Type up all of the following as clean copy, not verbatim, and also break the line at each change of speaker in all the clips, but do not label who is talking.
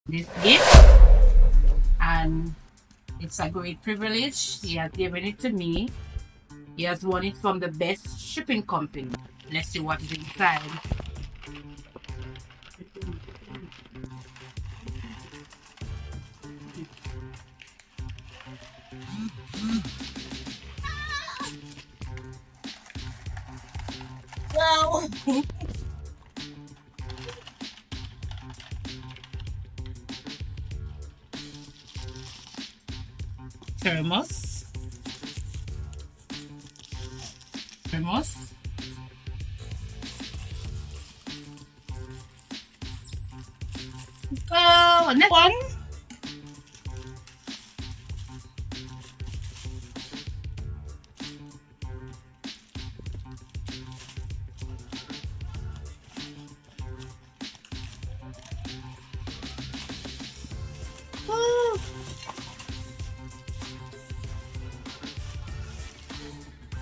this gift, and it's a great privilege. He has given it to me. He has won it from the best shipping company. Let's see what is inside. Wow! Thermos. Thermos. Next one. Woo.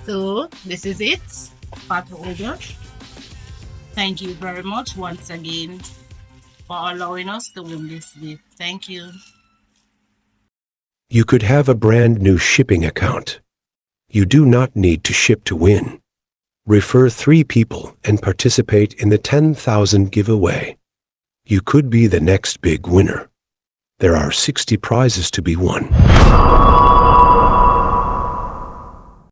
So this is it. Part over. Thank you very much once again for allowing us to win this gift. Thank you.
You could have a brand new shipping account. You do not need to ship to win. Refer 3 people and participate in the 10,000 giveaway. You could be the next big winner. There are 60 prizes to be won.